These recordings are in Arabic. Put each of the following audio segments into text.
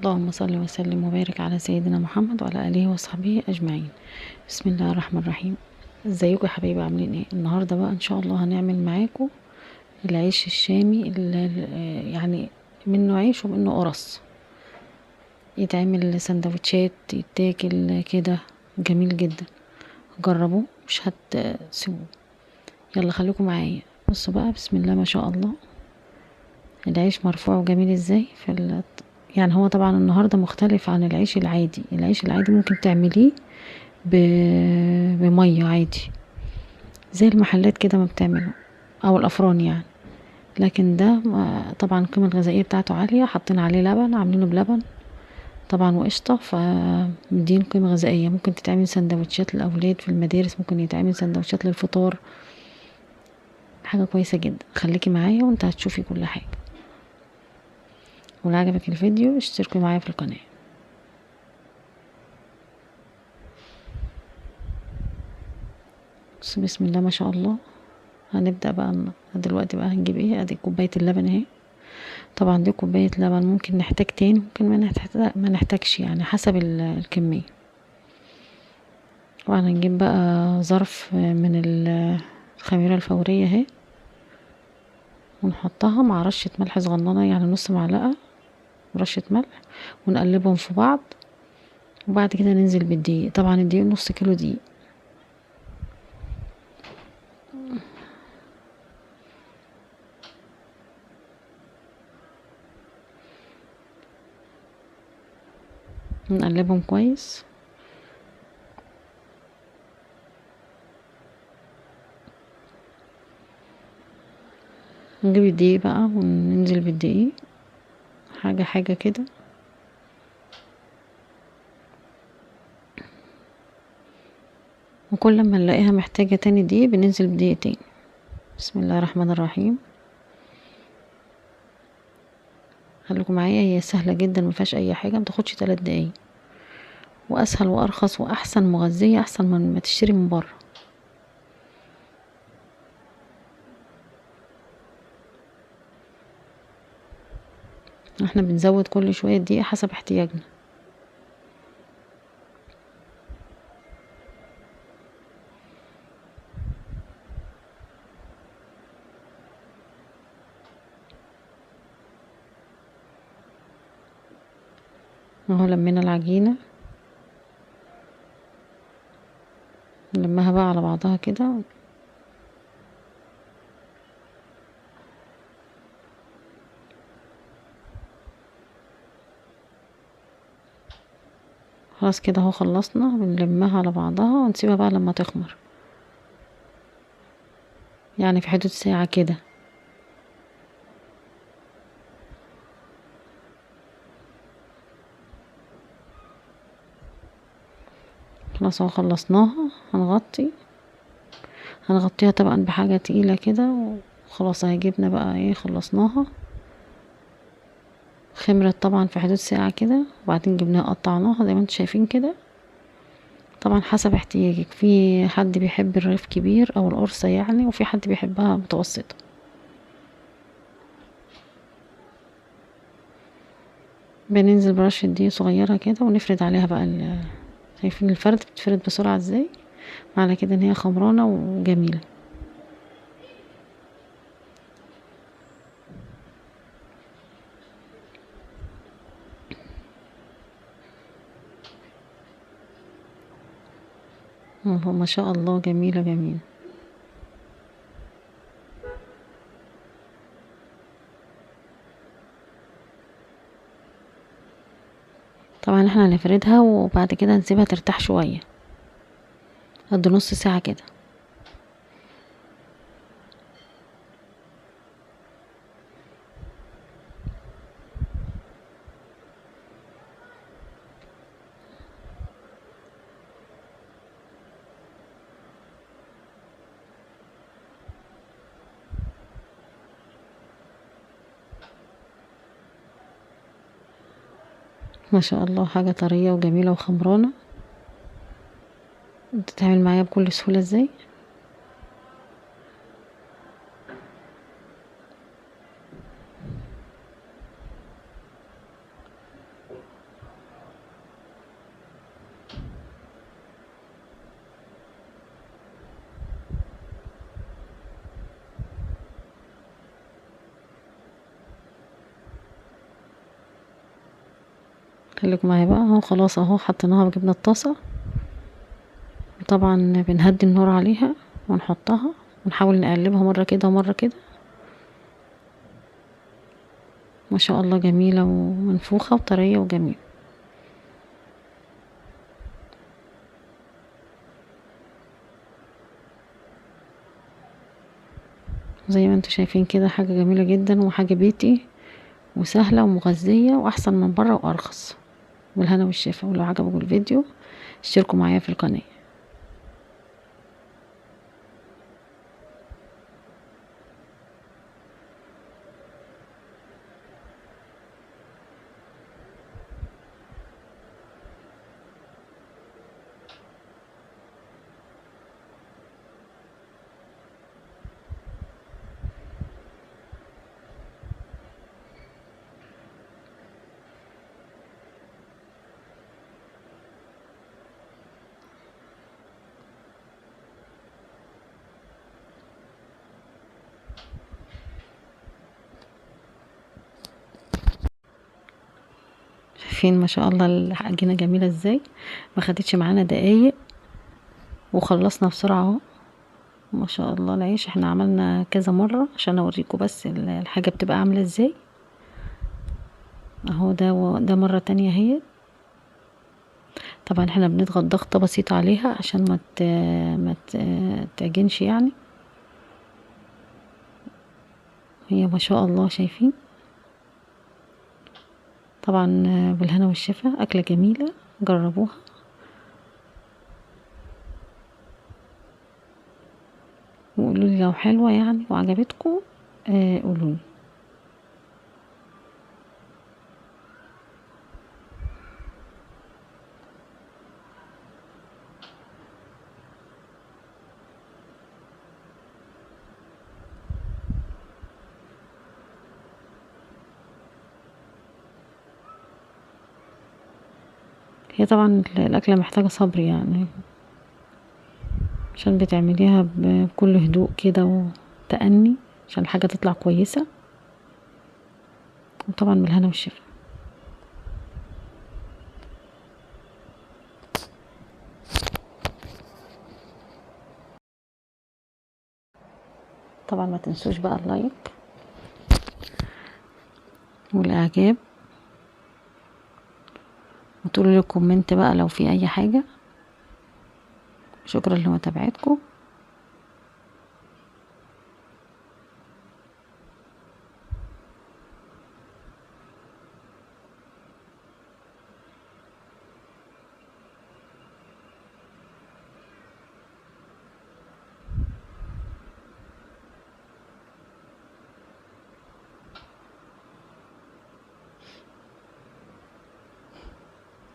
اللهم صل وسلم وبارك على سيدنا محمد وعلى اله وصحبه اجمعين. بسم الله الرحمن الرحيم. ازيكم يا حبايبي، عاملين ايه؟ النهارده بقى ان شاء الله هنعمل معاكم العيش الشامي يعني منه عيش ومنه قرص، يتعمل سندوتشات، يتاكل كده، جميل جدا. جربوه مش هتسيبوه. يلا خليكم معايا. بصوا بقى، بسم الله ما شاء الله، العيش مرفوع وجميل ازاي يعني هو طبعا النهارده مختلف عن العيش العادي. العيش العادي ممكن تعمليه ب... بميه عادي زي المحلات كده ما بتعمله، او الافران يعني. لكن ده طبعا القيمه الغذائيه بتاعته عاليه، حاطين عليه لبن، عاملينه بلبن طبعا وقشطه، فمدين قيمه غذائيه. ممكن تتعمل سندوتشات للاولاد في المدارس، ممكن يتعمل سندوتشات للفطار، حاجه كويسه جدا. خليكي معايا وانت هتشوفي كل حاجه. ولو عجبك الفيديو اشتركوا معايا في القناه. بسم الله ما شاء الله. هنبدأ بقى دلوقتي. بقى هنجيب ايه؟ ادي كوباية اللبن اهي. طبعا دي كوباية لبن، ممكن نحتاج تاني، ممكن ما نحتاجش، يعني حسب الكمية. طبعا هنجيب بقى ظرف من الخميرة الفورية اهي، ونحطها مع رشة ملح صغننة، يعني نص معلقة رشة ملح، ونقلبهم في بعض. وبعد كده ننزل بالدقيق. طبعا الدقيق نص كيلو دقيق. نقلبهم كويس. نجيب الدقيق بقى وننزل بالدقيق حاجة حاجة كده. وكل ما نلاقيها محتاجة تاني دقيق بننزل بدقيق تاني. بسم الله الرحمن الرحيم. خليكم معايا، هي سهلة جدا، مفيهاش اي حاجة، متاخدش 3 دقايق، واسهل وارخص واحسن مغذية، احسن من ما تشتري من بره. احنا بنزود كل شوية دقيق حسب احتياجنا. اهو لمينا العجينة، نلمها بقى على بعضها كده. خلاص كده اهو خلصنا. بنلمها على بعضها ونسيبها بقى لما تخمر، يعني في حدود ساعة كده. خلاص اهو خلصناها. هنغطيها طبعا بحاجة تقيلة كده. وخلاص اهي جبنا بقى ايه، خلصناها. خمرت طبعا في حدود ساعة كده. وبعدين جبناها قطعناها زي ما انتم شايفين كده. طبعا حسب احتياجك، في حد بيحب الرغيف كبير او القرصة يعني، وفي حد بيحبها متوسطة. بننزل برشة دقيق صغيرة كده، ونفرد عليها بقى شايفين الفرد بتفرد بسرعة ازاي؟ معنى كده ان هي خمرانة وجميلة. ما شاء الله، جميلة جميلة. طبعا احنا هنفردها وبعد كده نسيبها ترتاح شوية، قد نص ساعة كده. ما شاء الله، حاجة طرية وجميلة وخمرانة. بتتعمل معايا بكل سهولة ازاي. خليكم معايا بقى اهو. خلاص اهو حطيناها وجبنا الطاسة، وطبعا بنهدي النار عليها ونحطها ونحاول نقلبها مرة كده ومرة كده. ما شاء الله جميلة ومنفوخة وطرية وجميلة. زي ما انتوا شايفين كده حاجة جميلة جدا وحاجة بيتي وسهلة ومغذية واحسن من بره وارخص. بالهنا والشفا. ولو عجبكم الفيديو اشتركوا معايا في القناة. شايفين ما شاء الله العجينة جميلة ازاي، ما خدتش معانا دقايق وخلصنا بسرعة اهو. ما شاء الله العيش احنا عملنا كذا مرة عشان اوريكم بس الحاجة بتبقى عاملة ازاي اهو. ده مرة تانية اهي. طبعا احنا بنضغط ضغطة بسيطة عليها عشان ما تعجنش يعني. هي ما شاء الله شايفين. طبعا بالهنا والشفا، اكلة جميلة جربوها وقولوا لي لو حلوة يعني وعجبتكم قولوا لي. هي طبعا الاكلة محتاجة صبر يعني عشان بتعمليها بكل هدوء كده وتأني عشان الحاجة تطلع كويسة. وطبعا بالهنا والشفا. طبعا ما تنسوش بقى اللايك والاعجاب، وتقولوا لي كومنت بقى لو في اي حاجة. شكرا لمتابعتكم.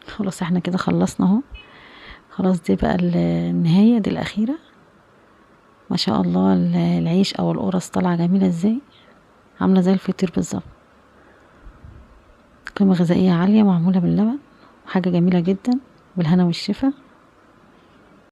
خلاص احنا كده خلصنا اهو. خلاص دي بقى النهاية، دي الأخيرة. ما شاء الله العيش او القرص طالعة جميلة ازاي، عاملة زي الفطير بالظبط. قيمة غذائية عالية، معمولة باللبن، حاجة جميلة جدا. بالهنا والشفا.